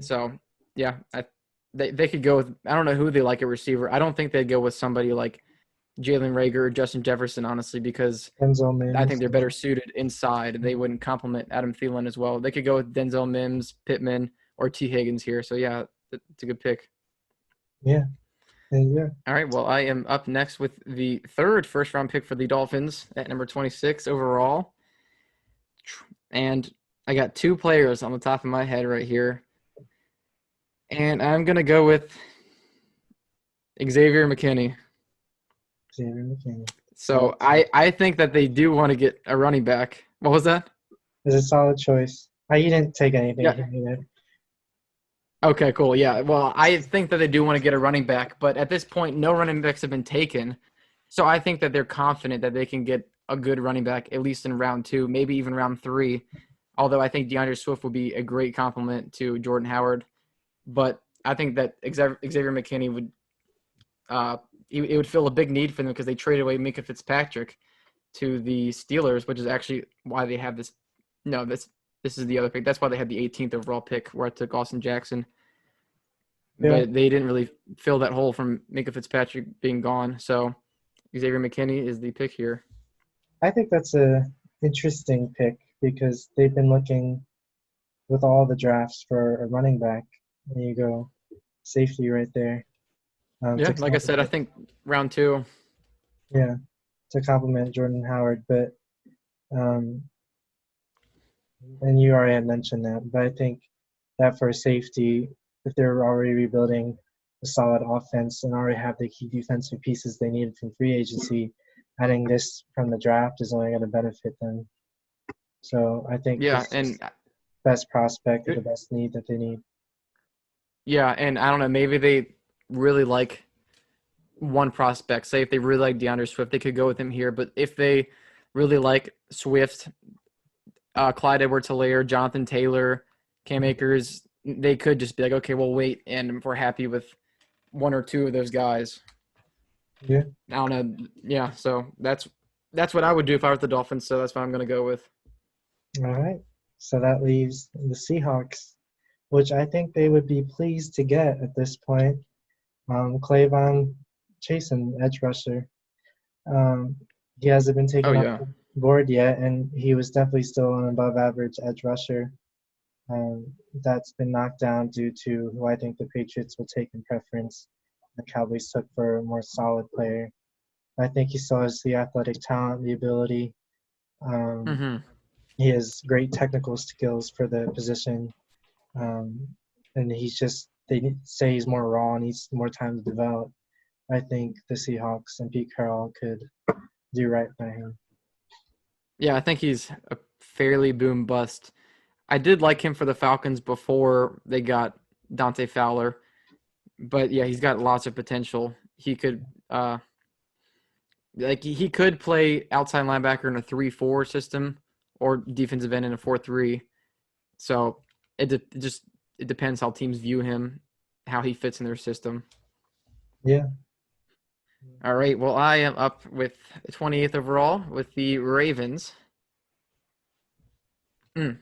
So yeah, they could go with, I don't know who they like at receiver. I don't think they'd go with somebody like Jalen Reagor or Justin Jefferson, honestly, because Denzel I think Mims. they're better suited inside. They wouldn't complement Adam Thielen as well. They could go with Denzel Mims, Pittman, or T. Higgins here. So yeah, it's a good pick. Yeah, and yeah. All right, well, I am up next with the third first-round pick for the Dolphins at number 26 overall. And I got two players on the top of my head right here. And I'm going to go with Xavier McKinney. Xavier McKinney. So Solid choice. I think that they do want to get a running back. What was that? It's a solid choice. You didn't take anything Yeah. from me there. Okay, cool. Yeah. Well, I think that they do want to get a running back, but at this point, no running backs have been taken. So I think that they're confident that they can get a good running back, at least in round 2, maybe even round 3. Although I think DeAndre Swift would be a great compliment to Jordan Howard. But I think that Xavier McKinney would it would fill a big need for them because they traded away Minka Fitzpatrick to the Steelers, which is actually why they have this. No, this is the other pick. That's why they had the 18th overall pick, where I took Austin Jackson. Yeah, But they didn't really fill that hole from Minka Fitzpatrick being gone. So Xavier McKinney is the pick here. I think that's a interesting pick because they've been looking with all the drafts for a running back. And you go safety right there. Yeah, To like I said, I complement, think round 2. yeah, to complement Jordan Howard, but um, and you already had mentioned that, but I think that for safety, if they're already rebuilding a solid offense and already have the key defensive pieces they needed from free agency, adding this from the draft is only going to benefit them. So I think Yeah, this is and best prospect of the best need that they need. yeah, and I don't know, maybe they really like one prospect. Say if they really like DeAndre Swift, they could go with him here. But if they really like Swift, Clyde Edwards-Helaire, Jonathan Taylor, Cam Akers, they could just be like, okay, we'll wait, and we're happy with one or two of those guys. Yeah. I don't know. Yeah, so that's what I would do if I was the Dolphins. So that's what I'm going to go with. All right. So that leaves the Seahawks, which I think they would be pleased to get at this point. Clavon Chasen, edge rusher. Um, he hasn't been Oh taken off yeah. the board yet, and he was definitely still an above average edge rusher. That's been knocked down due to who I think the Patriots will take in preference. The Cowboys took for a more solid player. I think he still has the athletic talent, the ability. Um, Mm-hmm. he has great technical skills for the position. Um, and they say he's more raw and needs more time to develop. I think the Seahawks and Pete Carroll could do right by him. Yeah, I think he's a fairly boom bust. I did like him for the Falcons before they got Dante Fowler, but yeah, he's got lots of potential. He could he could play outside linebacker in a 3-4 system or defensive end in a 4-3. So it depends how teams view him, how he fits in their system. Yeah. All right. Well, I am up with 28th overall with the Ravens. Mm,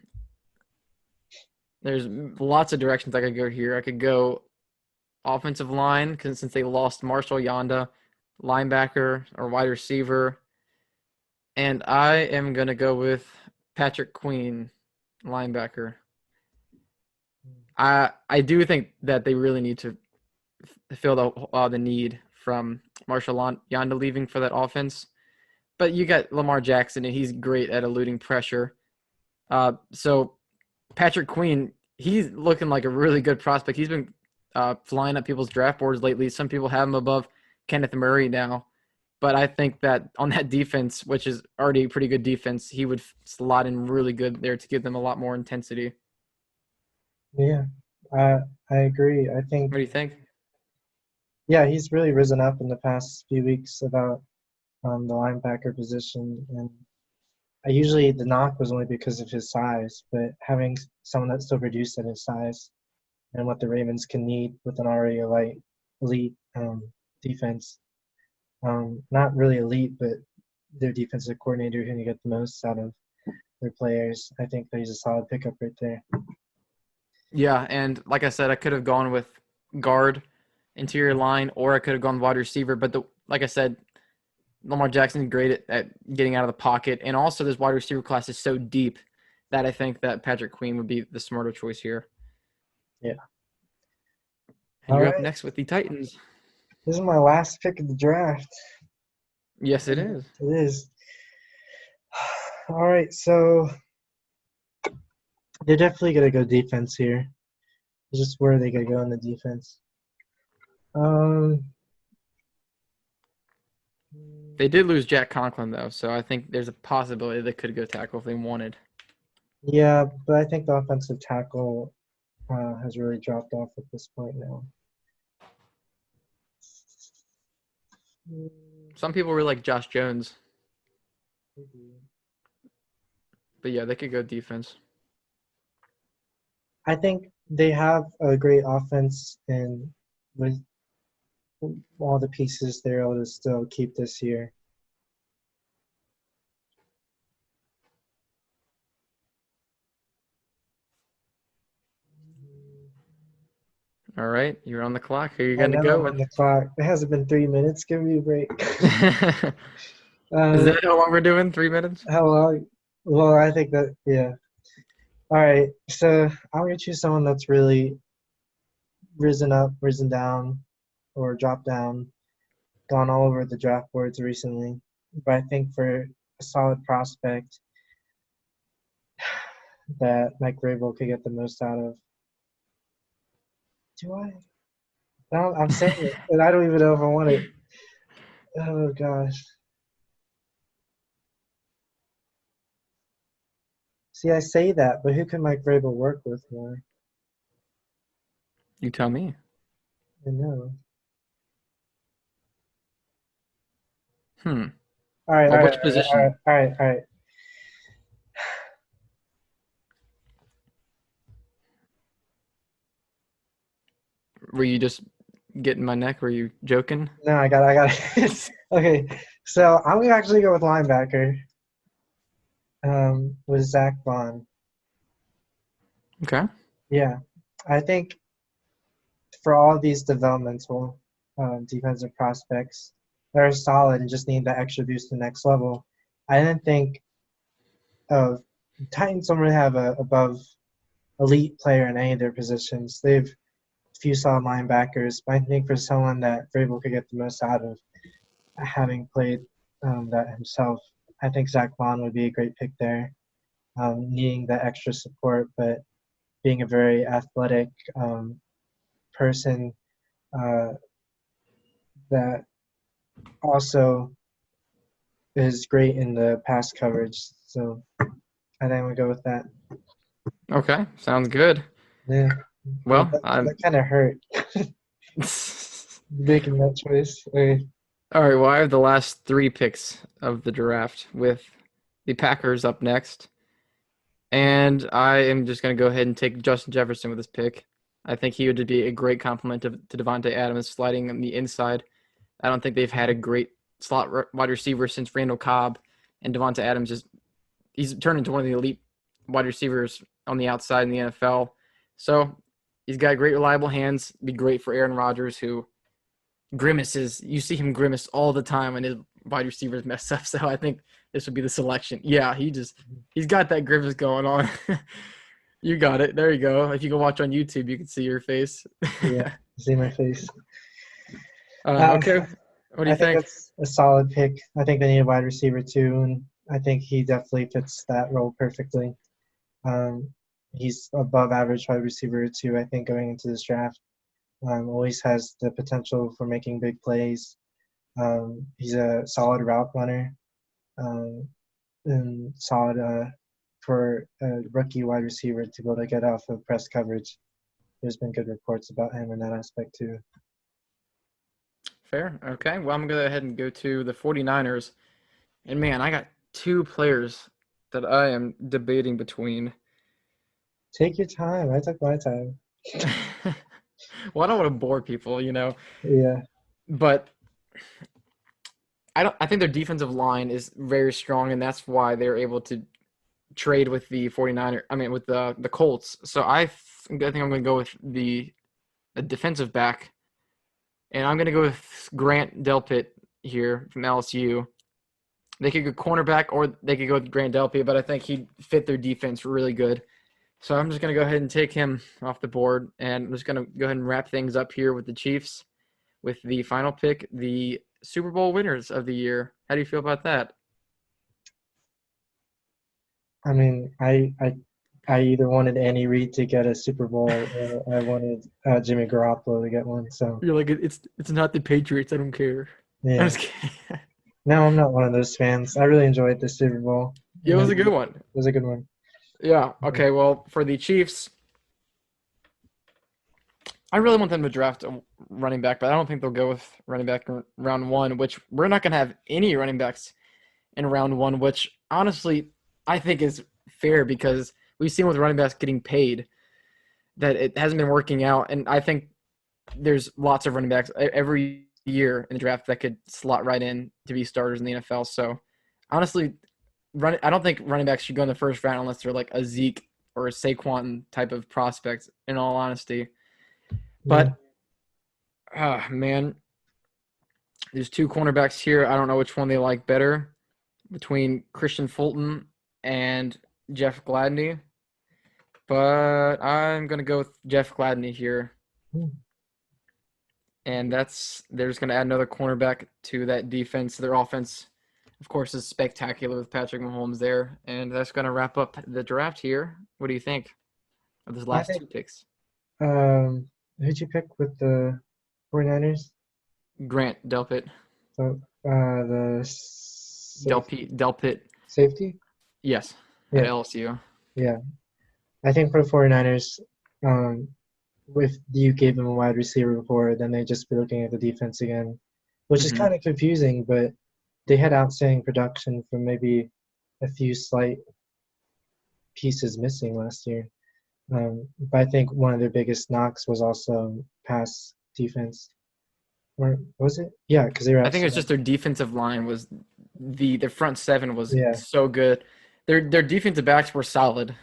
there's lots of directions I could go here. I could go offensive line because since they lost Marshall Yanda, linebacker or wide receiver, and I am gonna go with Patrick Queen, linebacker. I do think that they really need to fill the need from Marshall Yanda leaving for that offense. But you got Lamar Jackson, and he's great at eluding pressure. So Patrick Queen, he's looking like a really good prospect. He's been flying up people's draft boards lately. Some people have him above Kenneth Murray now. But I think that on that defense, which is already a pretty good defense, he would slot in really good there to give them a lot more intensity. Yeah. I I agree. I think What do you think? yeah, he's really risen up in the past few weeks about the linebacker position, and usually the knock was only because of his size, but having someone that's still reduced at his size and what the Ravens can need with an already elite defense, not really elite, but their defensive coordinator who can get the most out of their players. I think that he's a solid pickup right there. Yeah, and like I said, I could have gone with guard, interior line, or I could have gone wide receiver. But like I said, Lamar Jackson is great at getting out of the pocket, and also this wide receiver class is so deep that I think that Patrick Queen would be the smarter choice here. Yeah. And All you're up right. next with the Titans. This is my last pick of the draft. Yes, it is. It is. All right, so they're definitely gonna go defense here. Just where are they gonna go in the defense? Um, They did lose Jack Conklin though, so I think there's a possibility they could go tackle if they wanted. yeah, but I think the offensive tackle has really dropped off at this point now. Some people really like Josh Jones, but yeah, they could go defense. I think they have a great offense, and with all the pieces, they're able to still keep this year. All right, you're on the clock. Who are you I going to know go I'm on with? the clock. It hasn't been 3 minutes. Give me a break. Is um, that how long we're doing? 3 minutes? how long? Well, I think that yeah. All right, so I'm gonna choose someone that's really risen up, risen down, or dropped down, gone all over the draft boards recently. But I think for a solid prospect that Mike Vrabel could get the most out of. Do I? No, I'm saying it, and I don't even know if I want it. Oh gosh. See, I say that, but who can Mike Vrabel work with more? You tell me. I know. Hmm. All right, all Well, right, which all right, position? all right, all right. Were you just getting my neck? Were you joking? No, I got it. Okay, so I'm gonna actually go with linebacker. with Zach Vaughn. Okay. Yeah, I think for all these developmental defensive prospects that are solid and just need that extra boost to the next level, I didn't think Titans don't really have a above elite player in any of their positions. They've a few solid linebackers, but I think for someone that Vrabel could get the most out of, having played that himself, I think Zach Vaughn would be a great pick there. Needing that extra support, but being a very athletic person uh, that also is great in the pass coverage. So I think we'll go with that. Okay. Sounds good. Yeah, Well, that kind of hurt making that choice. Okay. all right. Well, I have the last three picks of the draft with the Packers up next. And I am just going to go ahead and take Justin Jefferson with this pick. I think he would be a great complement to Devontae Adams sliding on the inside. I don't think they've had a great slot wide receiver since Randall Cobb, and Devontae Adams he's turned into one of the elite wide receivers on the outside in the NFL. So he's got great reliable hands. Be great for Aaron Rodgers, who grimaces. You see him grimace all the time when his wide receivers mess up. So I think this would be the selection. Yeah, he's got that grimace going on. You got it. There you go. If you can watch on YouTube, you can see your face. Yeah, see my face. Okay. What do I you think think? that's a solid pick. I think they need a wide receiver too, and I think he definitely fits that role perfectly. Um, he's above average wide receiver too, I think, going into this draft. Always has the potential for making big plays. He's a solid route runner um, and solid for a rookie wide receiver to be able to get off of press coverage. There's been good reports about him in that aspect too. Fair. Okay. Well, I'm going to go ahead and go to the 49ers. And man, I got two players that I am debating between. Take your time. I took my time. Well, I don't want to bore people, Yeah. but I think their defensive line is very strong, and that's why they're able to trade with the 49ers. I mean, with the Colts. So I think I'm going to go with a defensive back, and I'm going to go with Grant Delpit here from LSU. They could go cornerback, or they could go with Grant Delpit, but I think he'd fit their defense really good. So I'm just going to go ahead and take him off the board, and I'm just going to go ahead and wrap things up here with the Chiefs with the final pick, the Super Bowl winners of the year. How do you feel about that? I mean, I either wanted Andy Reid to get a Super Bowl or I wanted Jimmy Garoppolo to get one. So You're like, it's not the Patriots. I don't care. I'm yeah. just kidding. No, I'm not one of those fans. I really enjoyed the Super Bowl. Yeah, it was a good It one. was a good one. Yeah. Okay. Well, for the Chiefs, I really want them to draft a running back, but I don't think they'll go with running back in round one, which we're not going to have any running backs in round one, which honestly I think is fair because we've seen with running backs getting paid that it hasn't been working out. And I think there's lots of running backs every year in the draft that could slot right in to be starters in the NFL. So honestly, I don't think running backs should go in the first round unless they're like a Zeke or a Saquon type of prospect, in all honesty. Yeah. But, man, there's two cornerbacks here. I don't know which one they like better between Christian Fulton and Jeff Gladney. But I'm going to go with Jeff Gladney here. And they're just going to add another cornerback to that defense. Their offense, of course, is spectacular with Patrick Mahomes there. And that's going to wrap up the draft here. What do you think of those I last think two picks? who'd you pick with the 49ers? Grant Delpit. So the Delpit. safety? Yes, at Yeah. LSU. Yeah. I think for the 49ers, if you gave them a wide receiver before, then they'd just be looking at the defense again, which is Mhm. kind of confusing, but they had outstanding production from maybe a few slight pieces missing last year. But I think one of their biggest knocks was also pass defense. Or was it? Yeah, because they were I think it's outstanding. just their defensive line was the front seven was Yeah, so good. Their defensive backs were solid.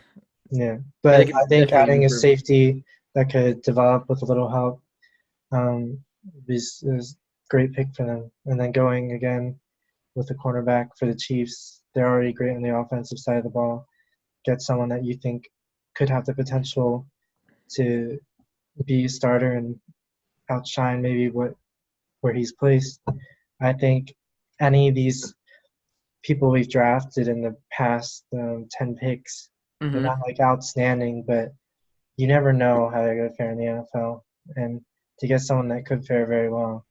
Yeah, They but could I think definitely adding a improve. safety that could develop with a little help is great pick for them. And then going again with the cornerback for the Chiefs, they're already great on the offensive side of the ball. Get someone that you think could have the potential to be a starter and outshine maybe where he's placed. I think any of these people we've drafted in the past 10 picks, they're Hmm. not like outstanding, but you never know how they're going to fare in the NFL. And to get someone that could fare very well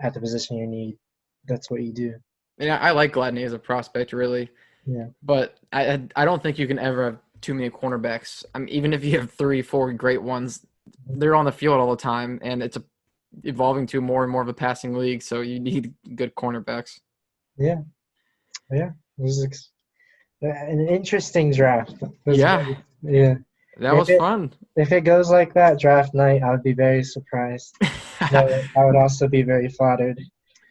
at the position you need, that's what you do. And I like Gladney as a prospect, really, Yeah. but I don't think you can ever have too many cornerbacks. I mean, even if you have three, four great ones, they're on the field all the time, and it's evolving to more and more of a passing league. So you need good cornerbacks. Yeah. Yeah. It was an interesting draft. It was Yeah, very, yeah. that If was it fun. if it goes like that draft night, I would be very surprised. But I would also be very flattered.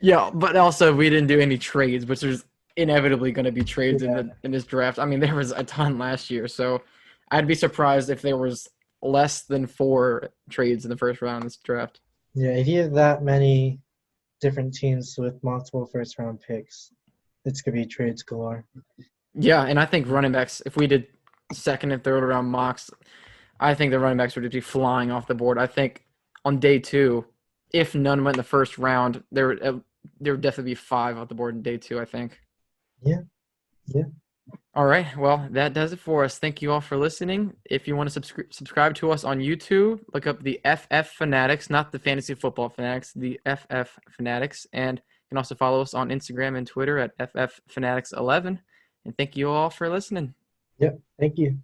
Yeah, but also we didn't do any trades, which there's inevitably going to be trades in Yeah. the in this draft. I mean, there was a ton last year, so I'd be surprised if there was less than four trades in the first round of this draft. Yeah. If you have that many different teams with multiple first round picks, it's gonna be trades galore. Yeah, and I think running backs, if we did second and third round mocks, I think the running backs would just be flying off the board. I think on day two, if none went in the first round, there would definitely be five off the board in day two, I think. Yeah. Yeah. All right. Well, that does it for us. Thank you all for listening. If you want to subscribe to us on YouTube, look up the FF Fanatics, not the Fantasy Football Fanatics, the FF Fanatics. And you can also follow us on Instagram and Twitter at FF Fanatics 11. And thank you all for listening. Yep. Thank you.